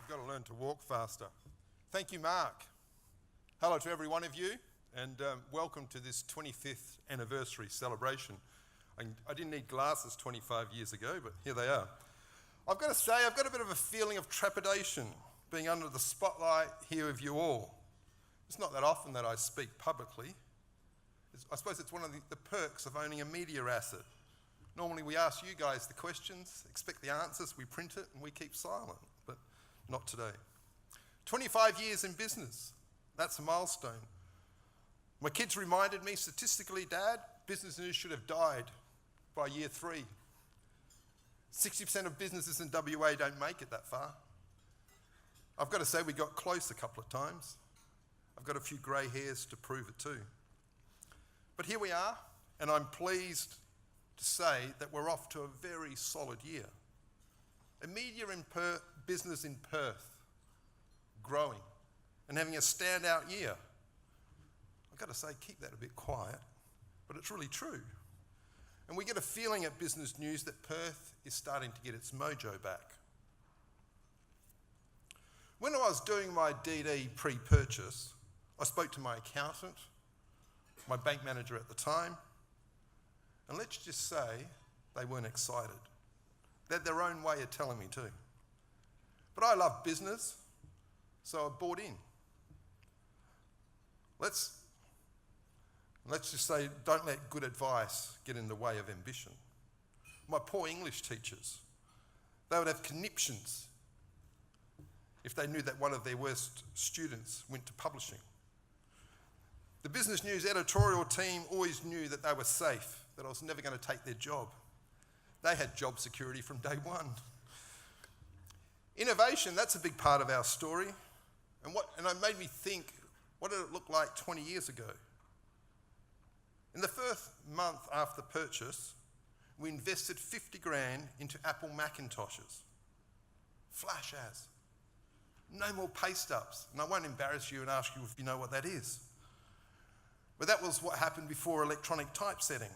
I've got to learn to walk faster. Thank you, Mark. Hello to every one of you, and welcome to this 25th anniversary celebration. I didn't need glasses 25 years ago, but here they are. I've got to say, I've got a bit of a feeling of trepidation being under the spotlight here of you all. It's not that often that I speak publicly. I suppose it's one of the perks of owning a media asset. Normally we ask you guys the questions, expect the answers, we print it and we keep silent, but not today. 25 years in business, that's a milestone. My kids reminded me statistically, Dad, business news should have died by year 3. 60% of businesses in WA don't make it that far. I've got to say we got close a couple of times. I've got a few grey hairs to prove it too. But here we are, and I'm pleased to say that we're off to a very solid year. A media business in Perth, growing and having a standout year. I've got to say, keep that a bit quiet, but it's really true. And we get a feeling at Business News that Perth is starting to get its mojo back. When I was doing my DD pre-purchase, I spoke to my accountant, my bank manager at the time, and let's just say they weren't excited. They had their own way of telling me too. But I love business, so I bought in. Let's just say, don't let good advice get in the way of ambition. My poor English teachers, they would have conniptions if they knew that one of their worst students went to publishing. The Business News editorial team always knew that they were safe, that I was never going to take their job. They had job security from day one. Innovation, that's a big part of our story. And it made me think, what did it look like 20 years ago? In the first month after purchase, we invested 50 grand into Apple Macintoshes. Flash as. No more pay stubs. And I won't embarrass you and ask you if you know what that is. But that was what happened before electronic typesetting.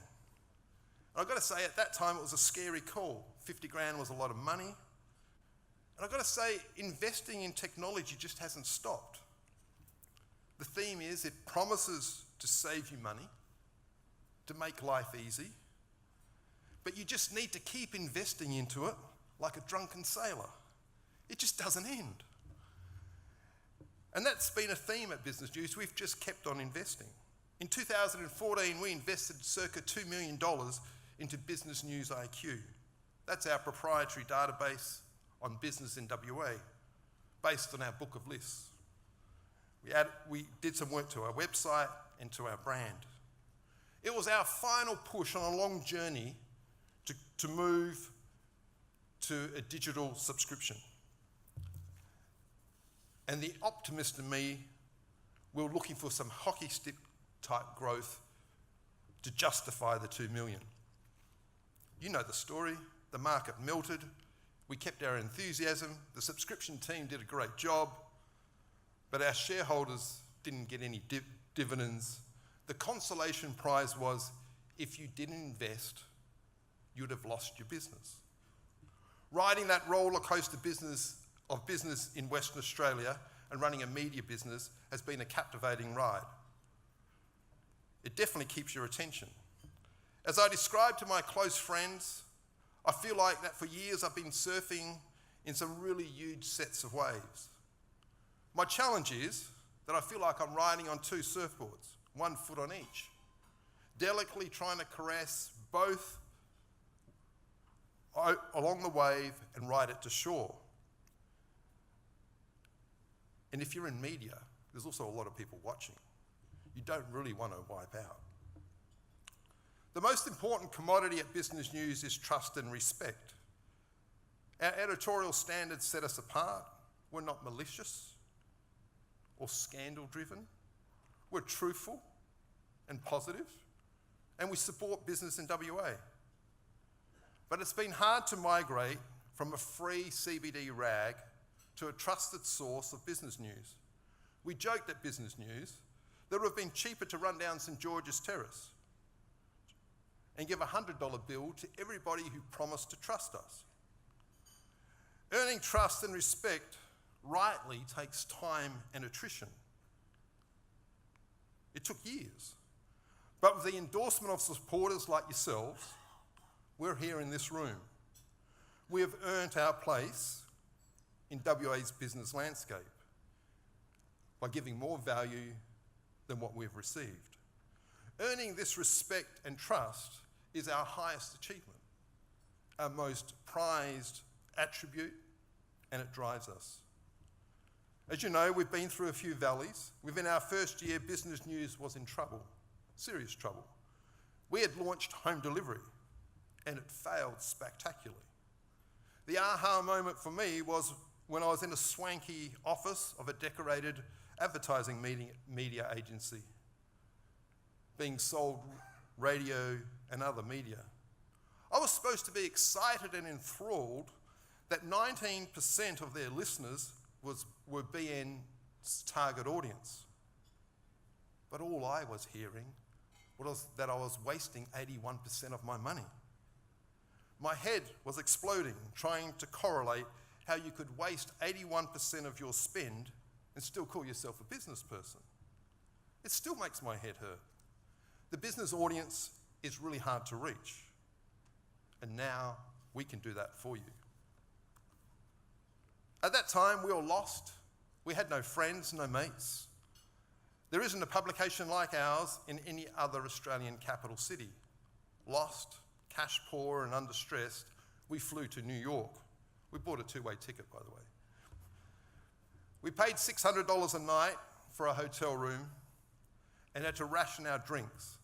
And I've got to say, at that time, it was a scary call. 50 grand was a lot of money. And I've got to say, investing in technology just hasn't stopped. The theme is it promises to save you money, to make life easy, but you just need to keep investing into it like a drunken sailor. It just doesn't end. And that's been a theme at Business News. We've just kept on investing. In 2014, we invested circa $2 million into Business News IQ. That's our proprietary database on business in WA, based on our book of lists. We did some work to our website and to our brand. It was our final push on a long journey to move to a digital subscription. And the optimist in me, we were looking for some hockey stick type growth to justify the 2 million. You know the story. The market melted. We kept our enthusiasm. The subscription team did a great job, but our shareholders didn't get any dividends. The consolation prize was, if you didn't invest, you'd have lost your business. Riding that roller coaster of business in Western Australia and running a media business has been a captivating ride. It definitely keeps your attention. As I described to my close friends, I feel like that for years I've been surfing in some really huge sets of waves. My challenge is that I feel like I'm riding on 2 surfboards, 1 foot on each, delicately trying to caress both along the wave and ride it to shore. And if you're in media, there's also a lot of people watching. You don't really want to wipe out. The most important commodity at Business News is trust and respect. Our editorial standards set us apart. We're not malicious or scandal-driven. We're truthful and positive, and we support business in WA. But it's been hard to migrate from a free CBD rag to a trusted source of business news. We joked at Business News that it would have been cheaper to run down St George's Terrace and give a $100 bill to everybody who promised to trust us. Earning trust and respect rightly takes time and attrition. It took years. But with the endorsement of supporters like yourselves, we're here in this room. We have earned our place in WA's business landscape by giving more value than what we've received. Earning this respect and trust is our highest achievement, our most prized attribute, and it drives us. As you know, we've been through a few valleys. Within our first year, business news was in trouble, serious trouble. We had launched home delivery, and it failed spectacularly. The aha moment for me was when I was in a swanky office of a decorated advertising media agency, being sold radio and other media. I was supposed to be excited and enthralled that 19% of their listeners were BN's target audience. But all I was hearing was that I was wasting 81% of my money. My head was exploding, trying to correlate how you could waste 81% of your spend and still call yourself a business person. It still makes my head hurt. The business audience is really hard to reach. And now we can do that for you. At that time, we were lost. We had no friends, no mates. There isn't a publication like ours in any other Australian capital city. Lost, cash poor and under stressed, we flew to New York. We bought a two-way ticket, by the way. We paid $600 a night for a hotel room and had to ration our drinks.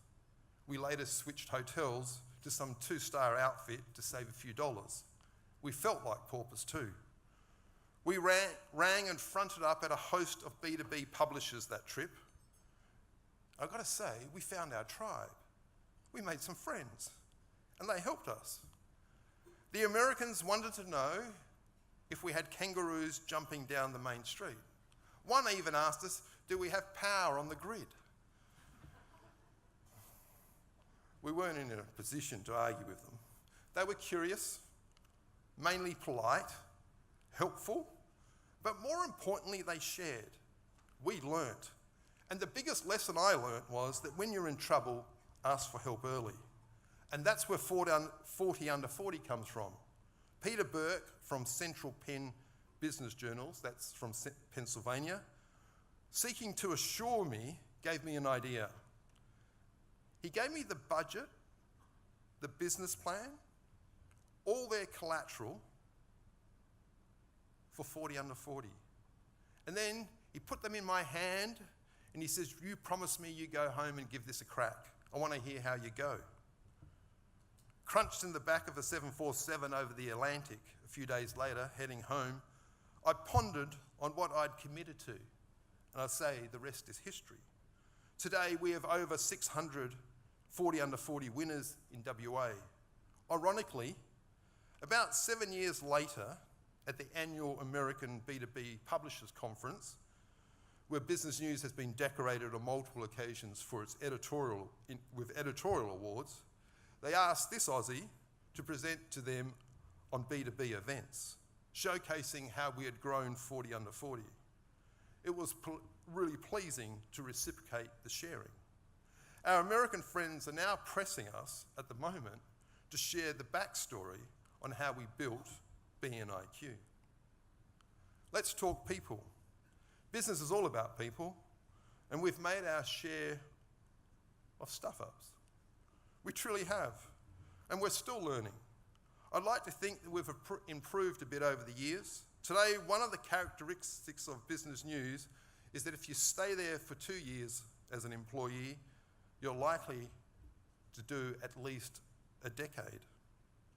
We later switched hotels to some two-star outfit to save a few dollars. We felt like paupers too. We rang and fronted up at a host of B2B publishers that trip. I've got to say, we found our tribe. We made some friends, and they helped us. The Americans wanted to know if we had kangaroos jumping down the main street. One even asked us, do we have power on the grid? We weren't in a position to argue with them. They were curious, mainly polite, helpful, but more importantly, they shared. We learnt. And the biggest lesson I learnt was that when you're in trouble, ask for help early. And that's where 40 Under 40 comes from. Peter Burke from Central Penn Business Journals, that's from Pennsylvania, seeking to assure me, gave me an idea. He gave me the budget, the business plan, all their collateral for 40 Under 40. And then he put them in my hand and he says, you promise me you go home and give this a crack. I want to hear how you go. Crunched in the back of a 747 over the Atlantic a few days later, heading home, I pondered on what I'd committed to. And I say the rest is history. Today we have over 600 40 Under 40 winners in WA. Ironically, about 7 years later, at the annual American B2B Publishers Conference, where Business News has been decorated on multiple occasions for its with editorial awards, they asked this Aussie to present to them on B2B events, showcasing how we had grown 40 Under 40. It was really pleasing to reciprocate the sharing. Our American friends are now pressing us at the moment to share the backstory on how we built BNIQ. Let's talk people. Business is all about people, and we've made our share of stuff-ups. We truly have, and we're still learning. I'd like to think that we've improved a bit over the years. Today, one of the characteristics of Business News is that if you stay there for 2 years as an employee, you're likely to do at least a decade.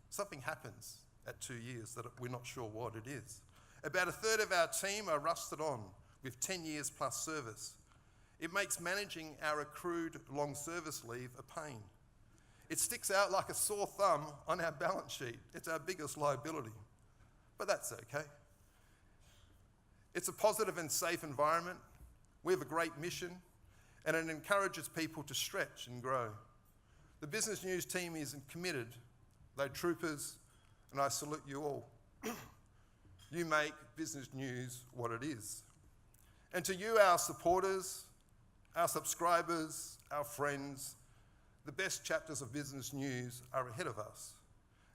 Something happens at 2 years that we're not sure what it is. About a third of our team are rusted on with 10 years plus service. It makes managing our accrued long service leave a pain. It sticks out like a sore thumb on our balance sheet. It's our biggest liability, but that's okay. It's a positive and safe environment. We have a great mission, and it encourages people to stretch and grow. The Business News team is committed. They're troopers, and I salute you all. You make business news what it is. And to you, our supporters, our subscribers, our friends, the best chapters of business news are ahead of us.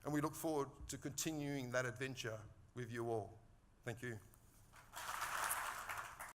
And we look forward to continuing that adventure with you all. Thank you.